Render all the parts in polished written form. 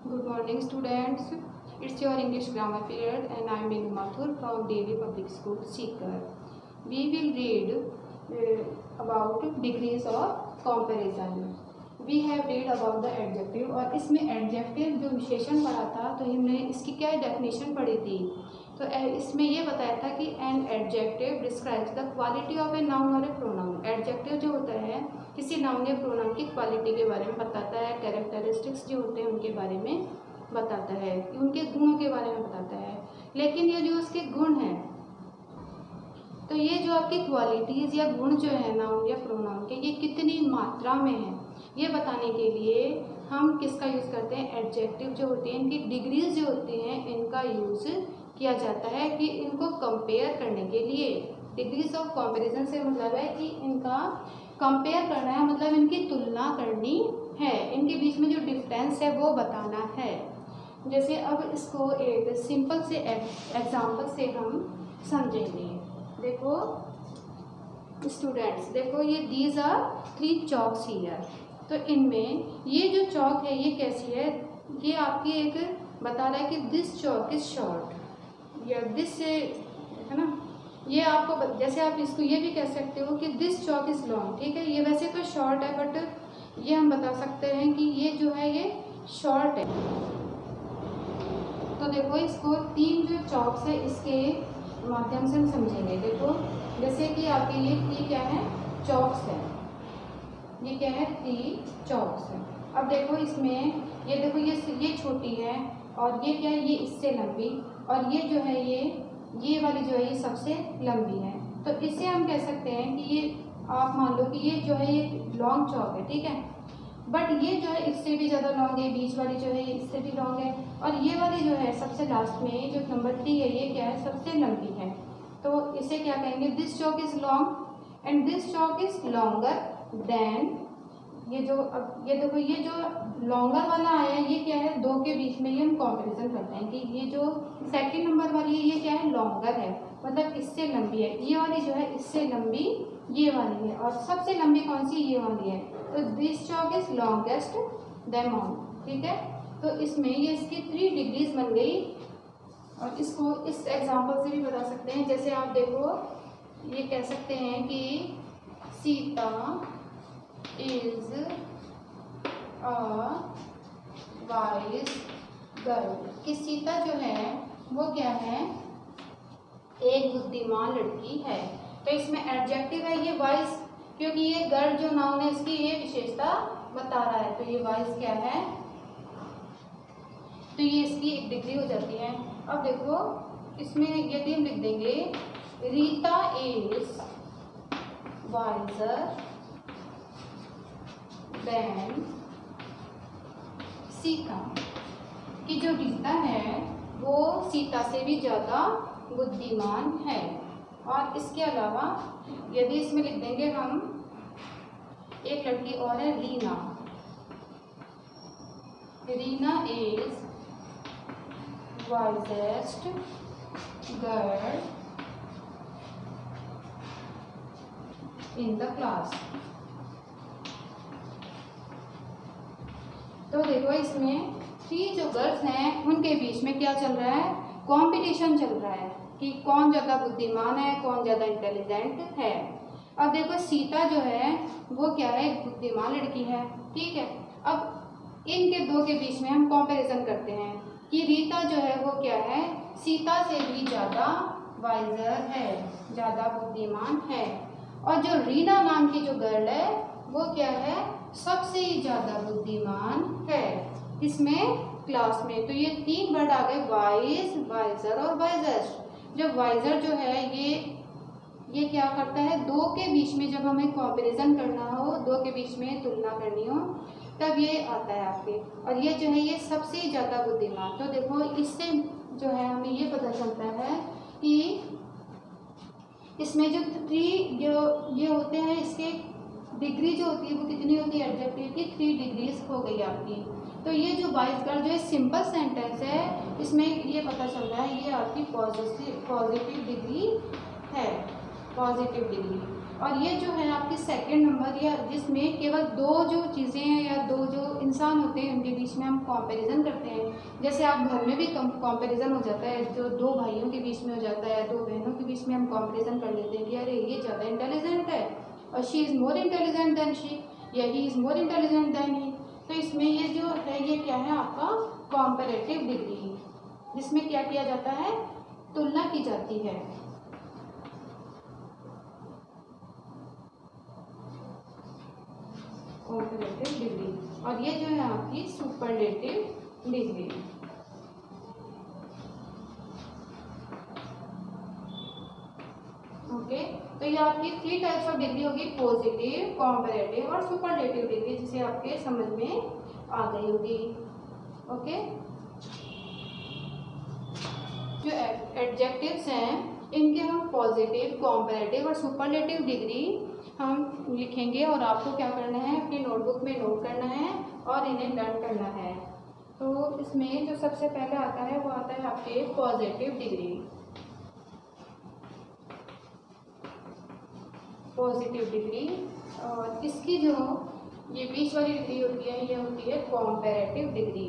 Good morning, students. It's your English grammar period, and I'm Minu Mathur from Daily Public School, Sikar. We will read about degrees of comparison. We have read about the adjective, और इसमें adjective जो विशेषण पढ़ा था तो हमने इसकी क्या definition पढ़ी थी। तो इसमें ये बताया था कि an adjective describes the quality of a noun or a pronoun. Adjective जो होता है किसी नाउन या प्रोनाउन की क्वालिटी के बारे में बताता है, कैरेक्टरिस्टिक्स जो होते हैं उनके बारे में बताता है, उनके गुणों के बारे में बताता है। लेकिन ये जो उसके गुण हैं, तो ये जो आपकी क्वालिटीज़ या गुण जो है नाउन या प्रोनाउन के, ये कितनी मात्रा में है, ये बताने के लिए हम किसका यूज़ करते हैं? एडजेक्टिव जो होती हैं, इनकी डिग्रीज जो होती हैं, इनका यूज़ किया जाता है कि इनको कंपेयर करने के लिए। डिग्रीज ऑफ कंपैरिजन से मतलब है कि इनका कंपेयर करना है, मतलब इनकी तुलना करनी है, इनके बीच में जो डिफरेंस है वो बताना है। जैसे अब इसको एक सिंपल से एग्जांपल से हम समझेंगे। देखो स्टूडेंट्स, देखो ये दीज आर 3 चॉक्स हियर। तो इनमें ये जो चॉक है ये कैसी है? ये आपकी एक बता रहा है कि दिस चॉक इज शॉर्ट, या दिस से है ना, ये आपको जैसे आप इसको ये भी कह सकते हो कि दिस चॉक इज लॉन्ग। ठीक है, ये वैसे तो शॉर्ट है, बट ये हम बता सकते हैं कि ये जो है ये शॉर्ट है। तो देखो इसको 3 जो चॉक्स है इसके माध्यम से हम समझेंगे। देखो जैसे कि आपके ये 3 क्या है? चॉक्स है। ये क्या है? 3 चॉक्स है। अब देखो इसमें ये देखो ये छोटी है, और ये क्या है? ये इससे लंबी, और ये जो है ये वाली जो है ये सबसे लंबी है। तो इससे हम कह सकते हैं कि ये आप मान लो कि ये जो है ये लॉन्ग चॉक है। ठीक है, बट ये जो है इससे भी ज़्यादा लॉन्ग है, बीच वाली जो है इससे भी लॉन्ग है, और ये वाली जो है सबसे लास्ट में जो नंबर 3 है ये क्या है? सबसे लंबी है। तो इसे क्या कहेंगे? This chalk is long and this chalk is longer than. ये जो अब ये देखो ये जो लॉन्गर वाला आया है ये क्या है? 2 के बीच में ये हम कंपैरिजन करते हैं कि ये जो सेकंड नंबर वाली है ये क्या है? लॉन्गर है, मतलब इससे लंबी है। ये वाली जो है इससे लंबी ये वाली है, और सबसे लंबी कौन सी? ये वाली है। तो this chalk is longest them all. ठीक है, तो इसमें ये इसकी 3 डिग्रीज बन गई, और इसको इस एग्जाम्पल से भी बता सकते हैं। जैसे आप देखो ये कह सकते हैं कि Sita is a wise girl, कि सीता जो है वो क्या है? एक बुद्धिमान लड़की है। तो इसमें एडजेक्टिव है ये वाइज, क्योंकि ये गर्ल जो नाउन है इसकी ये विशेषता बता रहा है, तो ये वाइज क्या है? तो ये इसकी एक डिग्री हो जाती है। अब देखो इसमें यदि हम लिख देंगे Rita is visor then Sita, कि जो रीता है वो सीता से भी ज़्यादा बुद्धिमान है। और इसके अलावा यदि इसमें लिख देंगे हम एक लड़की और है Reena, Reena is wisest girl in the class. तो देखो इसमें 3 जो गर्ल्स हैं उनके बीच में क्या चल रहा है? कंपटीशन चल रहा है कि कौन ज़्यादा बुद्धिमान है, कौन ज़्यादा इंटेलिजेंट है। अब देखो सीता जो है वो क्या है? एक बुद्धिमान लड़की है। ठीक है, अब इनके 2 के बीच में हम कंपैरिजन करते हैं कि रीता जो है वो क्या है? सीता से भी ज़्यादा वाइजर है, ज़्यादा बुद्धिमान है। और जो रीना नाम की जो गर्ल है वो क्या है? सबसे ही ज़्यादा बुद्धिमान है इसमें क्लास में। तो ये 3 वर्ड आ गए, वाइज, वाइजर और वाइजेस्ट। जो वाइजर जो है ये क्या करता है? 2 के बीच में जब हमें कंपैरिजन करना हो, 2 के बीच में तुलना करनी हो, तब ये आता है आपके। और ये जो है ये सबसे ज़्यादा बुद्धिमान। तो देखो इससे जो है हमें ये पता चलता है कि इसमें जो 3 जो ये होते हैं इसके डिग्री जो होती है वो कितनी होती है? एडजेक्टिव की 3 डिग्रीज हो गई आपकी। तो ये जो वाइज गर्ल जो है सिंपल सेंटेंस है, इसमें ये पता चल रहा है ये आपकी पॉजिटिव डिग्री है, पॉजिटिव डिग्री। और ये जो है आपकी सेकंड नंबर, या जिसमें केवल दो जो चीज़ें हैं या दो जो इंसान होते हैं उनके बीच में हम कंपैरिजन करते हैं। जैसे आप घर में भी कंपैरिजन हो जाता है, जो दो भाइयों के बीच में हो जाता है, दो बहनों के बीच में हम कंपैरिजन कर लेते हैं कि अरे ये ज़्यादा इंटेलिजेंट है और she is more intelligent than she, या he is more intelligent than he. तो इसमें ये जो है ये क्या है आपका कंपैरेटिव डिग्री, जिसमें क्या किया जाता है, तुलना की जाती है। Comparative degree. और ये जो है आपकी सुपरलेटिव डिग्री। ओके, तो ये आपकी 3 टाइप्स ऑफ डिग्री होगी, पॉजिटिव, कंपैरेटिव और सुपरलेटिव डिग्री, जिसे आपके समझ में आ गई होगी। ओके, जो एडजेक्टिव्स हैं इनके हम पॉजिटिव, कंपैरेटिव और सुपरलेटिव डिग्री हम लिखेंगे और आपको क्या करना है, अपनी नोटबुक में नोट करना है और इन्हें लर्न करना है। तो इसमें जो सबसे पहले आता है वो आता है आपके पॉजिटिव डिग्री। पॉजिटिव डिग्री, और इसकी जो ये बीच वाली डिग्री होती है ये होती है कंपैरेटिव डिग्री।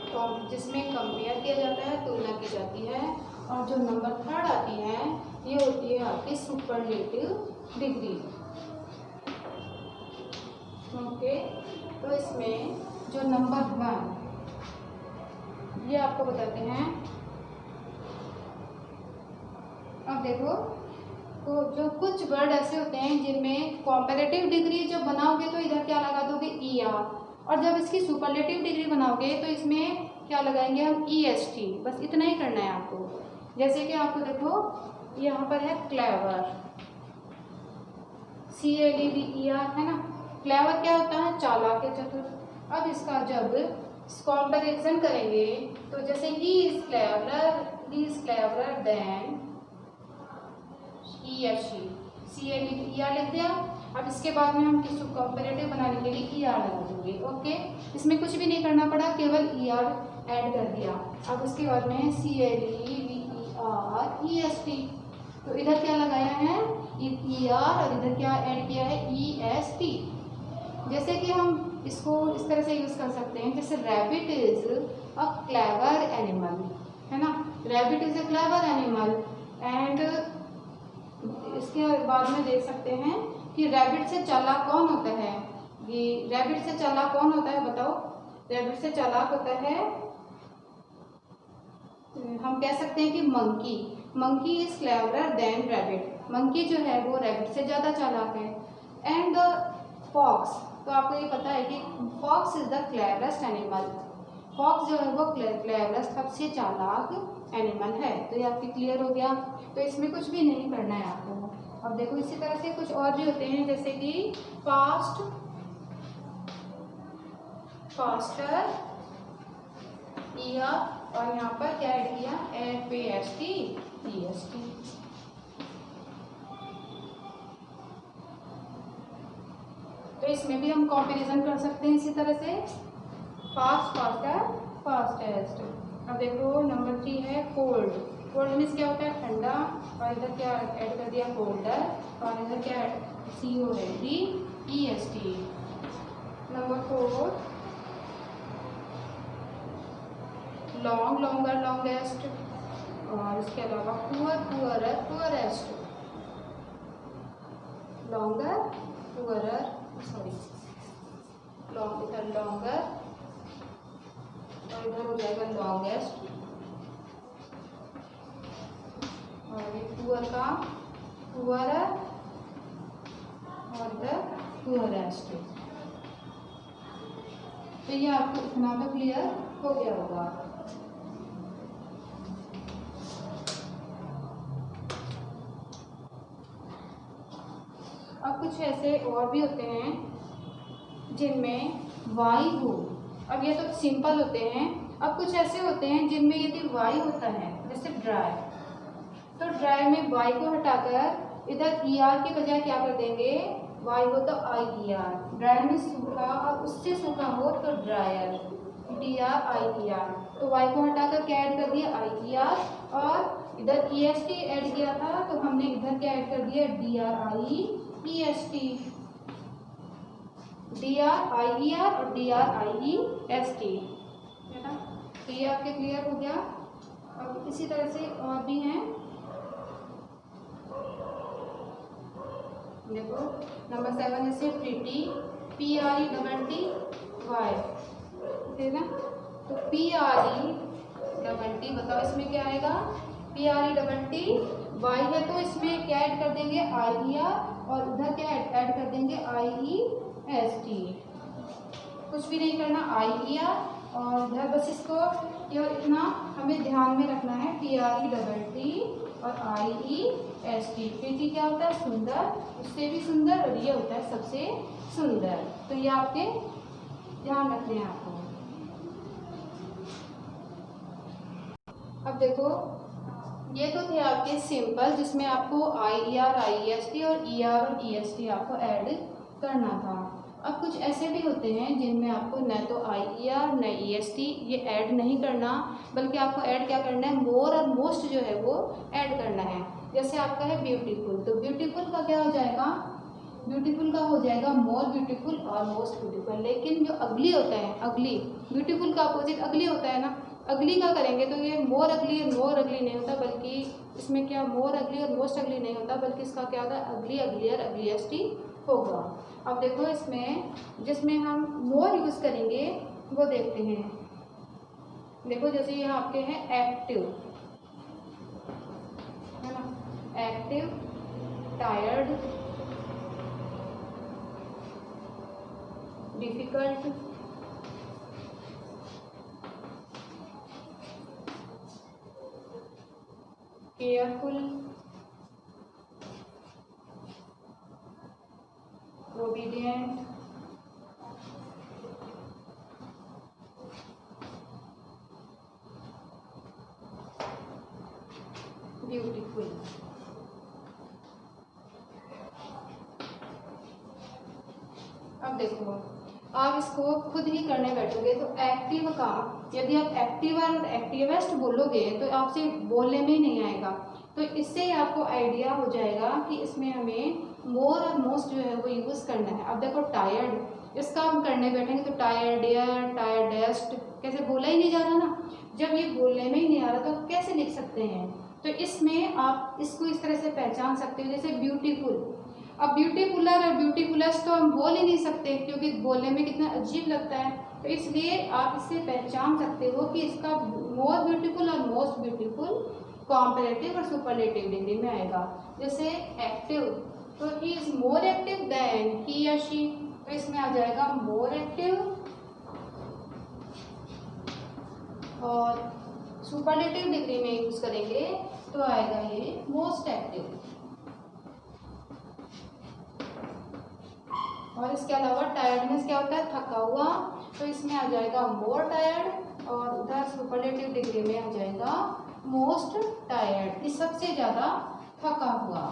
तो जिसमें कंपेयर किया जाता है, तुलना की जाती है। और जो नंबर थर्ड आती है ये होती है आपकी सुपरलेटिव डिग्री। ओके, तो इसमें जो नंबर 1 ये आपको बताते हैं। अब देखो, तो जो कुछ वर्ड ऐसे होते हैं जिनमें कंपैरेटिव डिग्री जब बनाओगे तो इधर क्या लगा दोगे, ER, और जब इसकी सुपरलेटिव डिग्री बनाओगे तो इसमें क्या लगाएंगे हम, EST। बस इतना ही करना है आपको। जैसे कि आपको देखो यहाँ पर है क्लेवर, CLEVER है ना। क्लेवर क्या होता है, चालाक या चतुर। अब इसका जब कंपैरिजन करेंगे तो जैसे ही इज क्लेवरर देन ही या शी, CLEVER लिख दिया। अब इसके बाद में हम किसी कंपैरेटिव बनाने के लिए ER लगा देंगे। ओके, इसमें कुछ भी नहीं करना पड़ा, केवल ER ऐड कर दिया। अब उसके बाद में CLEVER EST, तो इधर क्या लगाया है, ER, और इधर क्या ऐड किया है, EST। जैसे कि हम इसको इस तरह से यूज कर सकते हैं, जैसे rabbit is a clever animal, है ना। Rabbit is a clever animal. And इसके बाद में देख सकते हैं कि रैबिट से चालाक कौन होता है। ये रैबिट से चालाक कौन होता है, बताओ। रैबिट से चालाक होता है, हम कह सकते हैं कि monkey is cleverer than rabbit. Monkey जो है वो रैबिट से ज़्यादा चालाक है। एंड द फॉक्स, तो आपको ये पता है कि fox is the cleverest animal. Fox जो है वो क्लेवरेस्ट, सबसे चालाक एनिमल है। तो ये आपकी क्लियर हो गया। तो इसमें कुछ भी नहीं करना है आपको। अब देखो इसी तरह से कुछ और भी होते हैं, जैसे कि फास्टर, ER, और यहाँ पर क्या ऐड किया, FAST EST। तो इसमें भी हम कंपैरिजन कर सकते हैं इसी तरह से, फास्ट, फास्टर, फास्टेस्ट। अब देखो नंबर 3 है कोल्ड। कोल्ड मीन्स क्या होता है, ठंडा, और इधर क्या ऐड कर दिया, कोल्डर, और इधर क्या COLDEST। Number 4 long, longer, longest, और इसके अलावा poor, poorer, poorest. Longer, poorer, इधर लॉन्गर और इधर हो जाएगा लॉन्गेस्ट, और ये पुअर का पुअरर और इधर पुअरेस्ट। तो ये आपको इतना तो क्लियर हो गया होगा। अब कुछ ऐसे और भी होते हैं जिनमें वाई हो। अब ये तो सिंपल होते हैं। अब कुछ ऐसे होते हैं जिनमें यदि वाई होता है, जैसे ड्राई, तो ड्राई में वाई को हटाकर इधर ER के बजाय क्या कर देंगे, वाई हो तो IER। ड्राई में सूखा और उससे सूखा हो तो ड्रायर, DRIER, तो Y को हटाकर क्या ऐड कर दिया IER, और इधर EST ऐड किया था तो हमने इधर क्या ऐड कर दिया DRIEST, DRIER और DRIEST, है ना। तो ये आपके क्लियर हो गया। अब इसी तरह से और भी हैं, देखो नंबर 7 जैसे प्रीटी, PRETTY, है ना। तो PRETT बताओ इसमें क्या आएगा, PRETTY Y है तो इसमें क्या ऐड कर देंगे IER, और उधर क्या ऐड कर देंगे IEST, कुछ भी नहीं करना IER, और इधर बस इसको केवल इतना हमें ध्यान में रखना है, PRETT और IEST। प्रीति क्या होता है, सुंदर, उससे भी सुंदर, और ये होता है सबसे सुंदर। तो ये आपके ध्यान रखने हैं आपको। अब देखो ये तो थे आपके सिंपल, जिसमें आपको IER, IEST और ER और EST आपको ऐड करना था। अब कुछ ऐसे भी होते हैं जिनमें आपको न तो IER न EST ये ऐड नहीं करना, बल्कि आपको ऐड क्या करना है, मोर और मोस्ट जो है वो ऐड करना है। जैसे आपका है ब्यूटीफुल, तो ब्यूटीफुल का क्या हो जाएगा, ब्यूटीफुल का हो जाएगा मोर ब्यूटीफुल और मोस्ट ब्यूटीफुल। लेकिन जो अगली होता है, अगली, ब्यूटीफुल का अपोजिट अगली होता है ना, अगली का करेंगे तो ये मोर अगली नहीं होता, बल्कि इसमें क्या मोर अगली और मोस्ट अगली नहीं होता, बल्कि इसका क्या होता है, अगली, अगलियर, अगलीएस्ट होगा। अब देखो इसमें जिसमें हम मोर यूज करेंगे वो देखते हैं। देखो जैसे यहाँ आपके हैं एक्टिव, है ना, active, tired, difficult, careful, obedient, beautiful. अब देखो आप इसको खुद ही करने बैठोगे तो एक्टिव का, यदि आप एक्टिव और एक्टिवेस्ट बोलोगे तो आपसे बोलने में ही नहीं आएगा। तो इससे आपको आइडिया हो जाएगा कि इसमें हमें मोर और मोस्ट जो है वो यूज़ करना है। अब देखो टायर्ड, इसका हम करने बैठेंगे तो टायर्ड एयर, टायर्डेस्ट, कैसे बोला ही नहीं जा रहा ना। जब ये बोलने में ही नहीं आ रहा तो कैसे लिख सकते हैं। तो इसमें आप इसको इस तरह से पहचान सकते हो, जैसे ब्यूटीफुल। अब ब्यूटीफुलर और ब्यूटीफुलेस्ट तो हम बोल ही नहीं सकते क्योंकि बोलने में कितना अजीब लगता है। तो इसलिए आप इससे पहचान सकते हो कि इसका मोर ब्यूटीफुल और मोस्ट ब्यूटीफुल कॉम्परेटिव और सुपरलेटिव डिग्री में आएगा। जैसे एक्टिव, तो he is more active than he या शी, तो इसमें आ जाएगा मोर एक्टिव। और सुपरलेटिव डिग्री में यूज करेंगे तो आएगा ये मोस्ट एक्टिव। और इसके अलावा टायर्डनेस क्या होता है, थका हुआ, तो इसमें आ जाएगा मोर टायर्ड, और उधर सुपरलेटिव डिग्री में आ जाएगा मोस्ट टायर्ड, इस सबसे ज्यादा थका हुआ।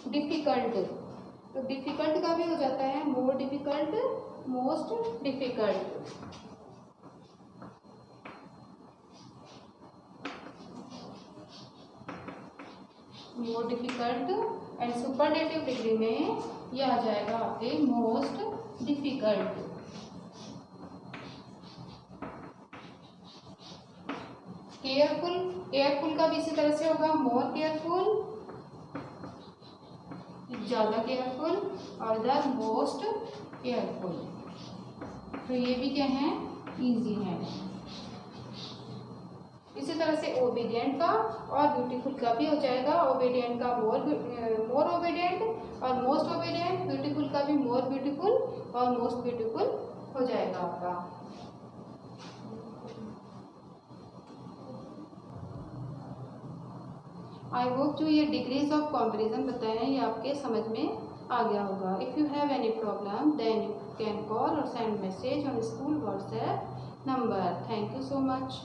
डिफिकल्ट, तो डिफिकल्ट का भी हो जाता है more difficult, most difficult. More difficult and superlative degree में ये आ जाएगा आपके मोस्ट डिफिकल्ट। केयरफुल, केयरफुल का भी इसी तरह से होगा, मोर केयरफुल, ज्यादा केयरफुल, और इधर मोस्ट केयरफुल। तो ये भी क्या है, इजी है। इसी तरह से ओबीडिएंट का और ब्यूटीफुल का भी हो जाएगा। ओबीडिएंट का मोर ओबीडिएंट और मोस्ट ओबीडिएंट, ब्यूटीफुल का भी मोर ब्यूटीफुल और मोस्ट ब्यूटीफुल हो जाएगा आपका। आई होप जो ये डिग्रीज ऑफ कंपैरिजन बताए हैं ये आपके समझ में आ गया होगा। If you have any problem then you can call और send message on school WhatsApp number. Thank you so much.